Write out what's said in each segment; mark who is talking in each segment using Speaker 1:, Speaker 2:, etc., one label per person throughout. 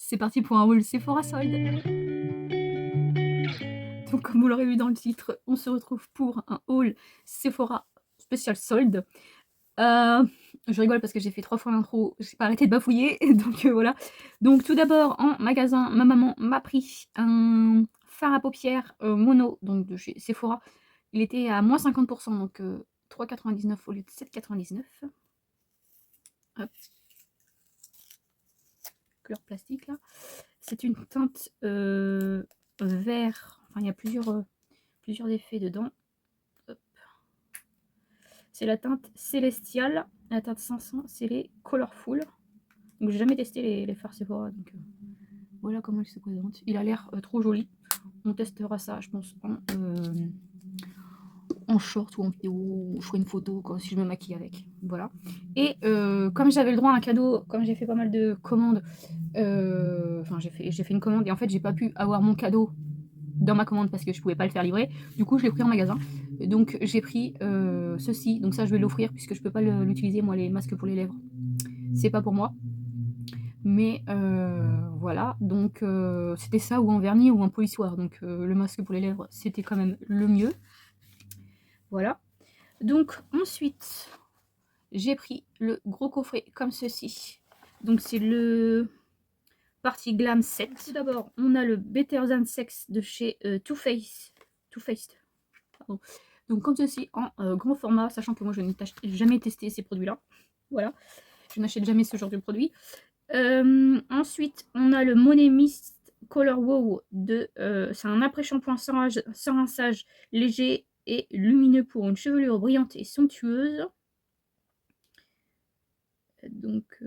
Speaker 1: c'est parti pour un haul Sephora solde. Donc comme vous l'aurez vu dans le titre, on se retrouve pour un haul Sephora spécial solde. Je rigole parce que j'ai fait 3 fois l'intro, j'ai pas arrêté de bafouiller, donc voilà. Donc tout d'abord en magasin, ma maman m'a pris un fard à paupières, mono, donc de chez Sephora. Il était à moins 50 donc 3,99 au lieu de 7,99. Hop. Couleur plastique là. C'est une teinte vert, enfin il y a plusieurs effets dedans. Hop. C'est la teinte Célestial, la teinte 500, c'est les Colorful. Donc j'ai jamais testé les fards Sephora, donc voilà comment il se présente. Il a l'air trop joli. On testera ça, je pense, en short ou en vidéo. Je ferai une photo quand, si je me maquille avec. Voilà. Et comme j'avais le droit à un cadeau, comme j'ai fait pas mal de commandes, enfin j'ai fait une commande et en fait j'ai pas pu avoir mon cadeau dans ma commande parce que je pouvais pas le faire livrer. Du coup je l'ai pris en magasin. Donc j'ai pris ceci. Donc ça je vais l'offrir puisque je peux pas l'utiliser moi les masques pour les lèvres. C'est pas pour moi. Mais voilà, donc c'était ça ou en vernis ou en polissoir. Donc le masque pour les lèvres, c'était quand même le mieux. Voilà. Donc ensuite, j'ai pris le gros coffret comme ceci. Donc c'est le Party Glam Set. Tout d'abord, on a le Better Than Sex de chez Too Faced. Pardon. Donc comme ceci en grand format, sachant que moi je n'ai jamais testé ces produits-là. Voilà, je n'achète jamais ce genre de produit. Ensuite, on a le Money Mist Color Wow de. C'est un après-shampoing sans rinçage léger et lumineux pour une chevelure brillante et somptueuse. Donc.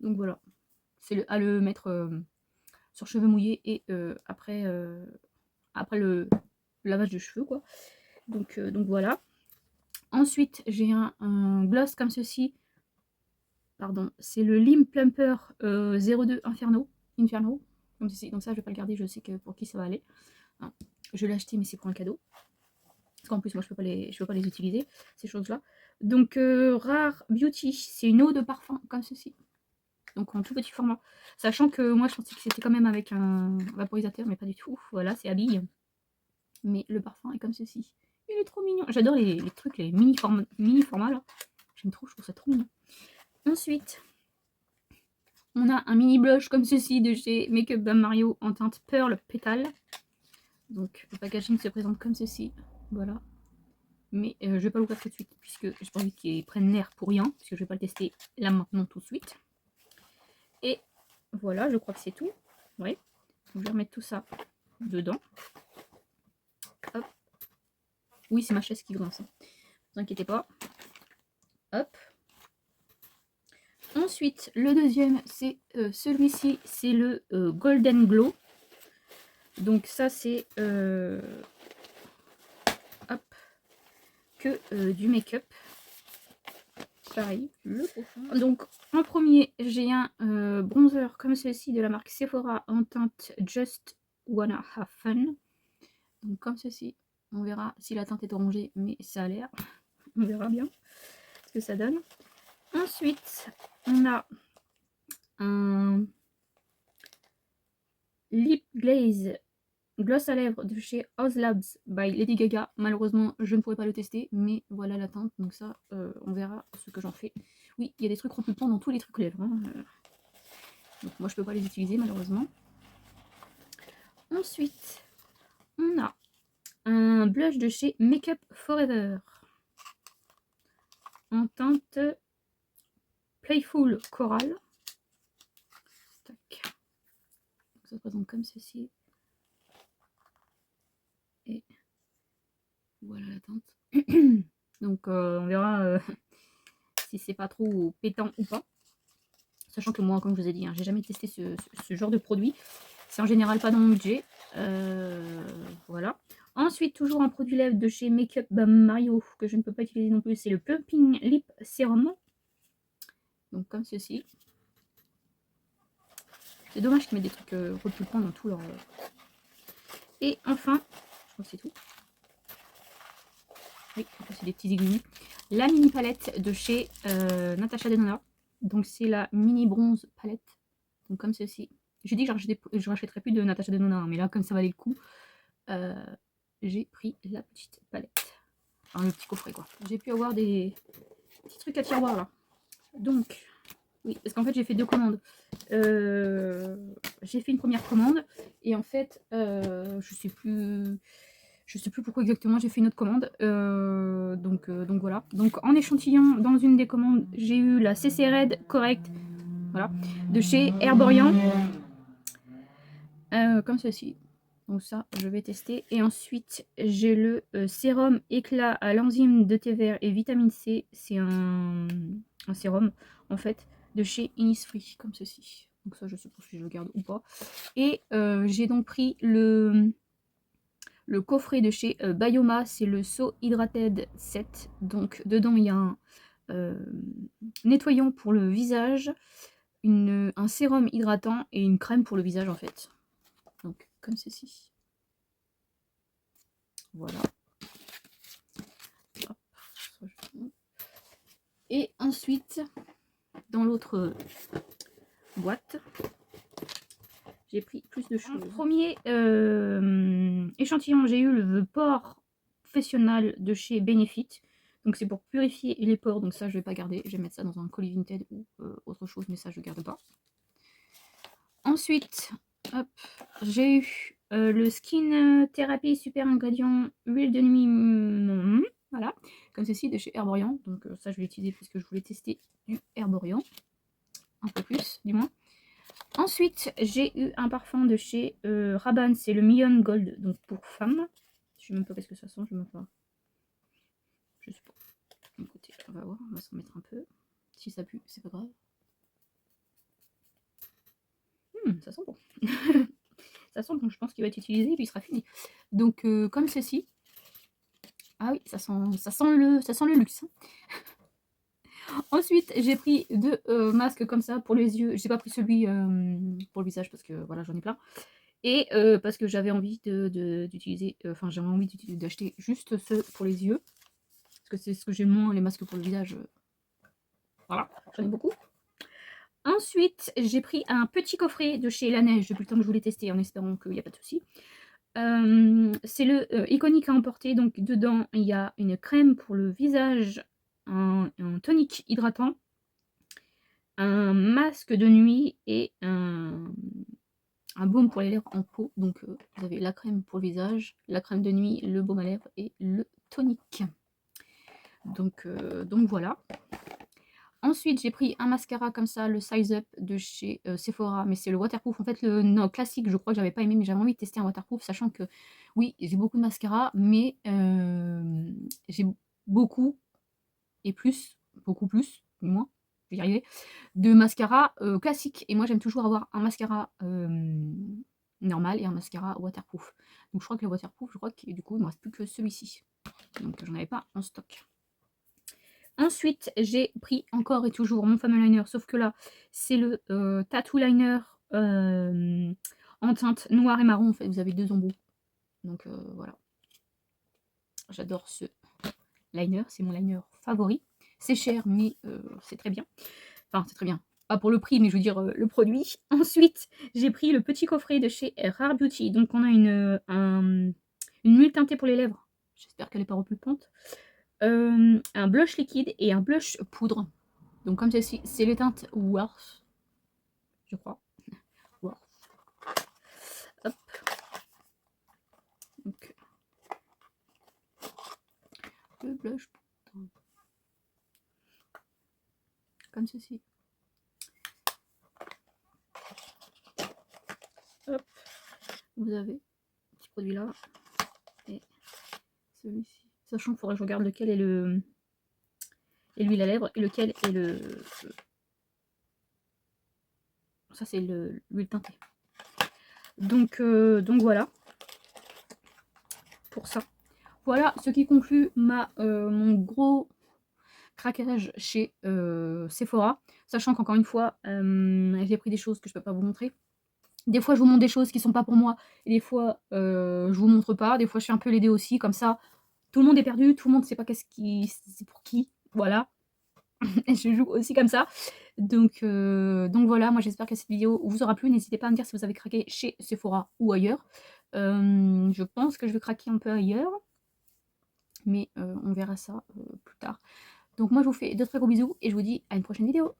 Speaker 1: Donc voilà. C'est à le mettre sur cheveux mouillés et après le lavage de cheveux, quoi. Donc voilà. Ensuite, j'ai un gloss comme ceci. Pardon, c'est le Lim Plumper 02 Inferno, comme ceci. Donc ça, je vais pas le garder, je sais que pour qui ça va aller. Hein. Je l'ai acheté, mais c'est pour un cadeau. Parce qu'en plus, moi, je peux pas les utiliser, ces choses-là. Donc, Rare Beauty, c'est une eau de parfum comme ceci. Donc en tout petit format. Sachant que moi, je pensais que c'était quand même avec un vaporisateur, mais pas du tout. Voilà, c'est habille. Mais le parfum est comme ceci. Il est trop mignon. J'adore les trucs, les mini formats là. J'aime trop, je trouve ça trop mignon. Ensuite, on a un mini blush comme ceci de chez Makeup by Mario en teinte Pearl Pétale. Donc le packaging se présente comme ceci. Voilà. Mais je vais pas l'ouvrir tout de suite puisque j'ai pas envie qu'il prenne l'air pour rien. Parce que je vais pas le tester là maintenant tout de suite. Et voilà, je crois que c'est tout. Ouais. Je vais remettre tout ça dedans. Hop. Oui, c'est ma chaise qui grince. Ne vous inquiétez pas. Hop. Ensuite, le deuxième, c'est celui-ci, c'est le Golden Glow. Donc ça, c'est du make-up. Pareil, le prochain. Donc en premier, j'ai un bronzer comme ceci de la marque Sephora en teinte Just Wanna Have Fun. Donc comme ceci, on verra si la teinte est orangée, mais ça a l'air. On verra bien ce que ça donne. Ensuite, on a un lip glaze gloss à lèvres de chez House Labs by Lady Gaga. Malheureusement, je ne pourrais pas le tester, mais voilà la teinte. Donc ça, on verra ce que j'en fais. Oui, il y a des trucs repulpants dans tous les trucs lèvres. Hein. Donc moi, je peux pas les utiliser, malheureusement. Ensuite, on a un blush de chez Makeup Forever en teinte Playful Coral. Tac. Donc, ça se présente comme ceci. Et voilà la teinte. Donc on verra si c'est pas trop pétant ou pas. Sachant que moi, comme je vous ai dit, hein, j'ai jamais testé ce genre de produit. C'est en général pas dans mon budget. Voilà. Ensuite, toujours un produit lèvres de chez Makeup by Mario que je ne peux pas utiliser non plus. C'est le Plumping Lip Serum. Donc comme ceci. C'est dommage qu'ils mettent des trucs repulpants dans tout leur... Et enfin, je crois que c'est tout. Oui, c'est des petits aiguilles. la mini palette de chez Natasha Denona. Donc c'est la mini bronze palette. Donc comme ceci. J'ai dit que je rachèterais plus de Natasha Denona, hein, mais là comme ça valait le coup, j'ai pris la petite palette. Enfin le petit coffret quoi. J'ai pu avoir des petits trucs à tiroir là. Donc, oui, parce qu'en fait j'ai fait 2 commandes. J'ai fait une première commande et en fait je sais plus pourquoi exactement j'ai fait une autre commande. Donc voilà. Donc en échantillon, dans une des commandes, j'ai eu la CC Red Correct, voilà, de chez Herborian. Comme ceci. Donc ça, je vais tester. Et ensuite, j'ai le sérum éclat à l'enzyme de thé vert et vitamine C. C'est un sérum, en fait, de chez Innisfree, comme ceci. Donc ça, je sais pas si je le garde ou pas. Et j'ai donc pris le coffret de chez Bioma. C'est le So Hydrated 7. Donc dedans, il y a un nettoyant pour le visage, un sérum hydratant et une crème pour le visage, en fait. Donc, comme ceci. Voilà. Hop. Et ensuite, dans l'autre boîte, j'ai pris plus de choses. Premier échantillon, j'ai eu le pore professionnel de chez Benefit. Donc c'est pour purifier les pores, donc ça je vais pas garder. Je vais mettre ça dans un colis Vinted ou autre chose, mais ça je garde pas. Ensuite, hop, j'ai eu le Skin Therapy Super Ingrédient Huile de nuit, voilà, comme ceci de chez Herborian. Donc ça je vais l'utiliser puisque je voulais tester du Herborian, un peu plus du moins. Ensuite, j'ai eu un parfum de chez Rabanne, c'est le Million Gold, donc pour femmes. Je sais même pas qu'est-ce que ça sent, je sais même pas. Je sais pas. Écoutez, on va voir, on va s'en mettre un peu. Si ça pue, c'est pas grave. Ça sent bon. Ça sent bon, je pense qu'il va être utilisé et puis il sera fini. Donc comme ceci. Ah oui, ça sent le luxe. Ensuite, j'ai pris 2 masques comme ça pour les yeux. J'ai pas pris celui pour le visage parce que voilà, j'en ai plein. Et parce que j'avais envie d'utiliser, enfin j'avais envie d'acheter juste ceux pour les yeux. Parce que c'est ce que j'aime moins, les masques pour le visage. Voilà, j'en ai beaucoup. Ensuite, j'ai pris un petit coffret de chez La Neige depuis le temps que je voulais tester en espérant qu'il n'y a pas de souci. C'est le iconique à emporter. Donc dedans, il y a une crème pour le visage, un tonique hydratant, un masque de nuit et un baume pour les lèvres en peau. Donc vous avez la crème pour le visage, la crème de nuit, le baume à lèvres et le tonique. Donc voilà. Ensuite, j'ai pris un mascara comme ça, le Size Up de chez Sephora, mais c'est le waterproof. En fait, le classique, je crois que j'avais pas aimé, mais j'avais envie de tester un waterproof, sachant que, oui, j'ai beaucoup de mascara, mais j'ai beaucoup plus, du moins, je vais y arriver, de mascara classique. Et moi, j'aime toujours avoir un mascara normal et un mascara waterproof. Donc, je crois que le waterproof, je crois que du coup, il ne me reste plus que celui-ci. Donc, j'en avais pas en stock. Ensuite, j'ai pris encore et toujours mon fameux liner, sauf que là, c'est le Tattoo Liner en teinte noir et marron. En fait, vous avez 2 embouts. Donc voilà. J'adore ce liner, c'est mon liner favori. C'est cher, mais c'est très bien. Enfin, c'est très bien. Pas pour le prix, mais je veux dire le produit. Ensuite, j'ai pris le petit coffret de chez Rare Beauty. Donc, on a une huile teintée pour les lèvres. J'espère qu'elle n'est pas repulpante. Un blush liquide et un blush poudre. Donc comme ceci, c'est les teintes Worth, je crois. Worth. Hop. Donc, le blush poudre. Comme ceci. Hop. Vous avez ce petit produit là. Et celui-ci. Sachant qu'il faudrait que je regarde lequel est l'huile à lèvres et lequel est le... Ça c'est l'huile teintée. Donc voilà. Pour ça. Voilà ce qui conclut mon gros craquage chez Sephora. Sachant qu'encore une fois, j'ai pris des choses que je peux pas vous montrer. Des fois, je vous montre des choses qui sont pas pour moi. Et des fois, je vous montre pas. Des fois, je suis un peu l'aider aussi. Comme ça, tout le monde est perdu. Tout le monde sait pas c'est pour qui. voilà, je joue aussi comme ça. Donc voilà, moi j'espère que cette vidéo vous aura plu. N'hésitez pas à me dire si vous avez craqué chez Sephora ou ailleurs. Je pense que je vais craquer un peu ailleurs, mais on verra ça plus tard. Donc moi je vous fais de très gros bisous et je vous dis à une prochaine vidéo.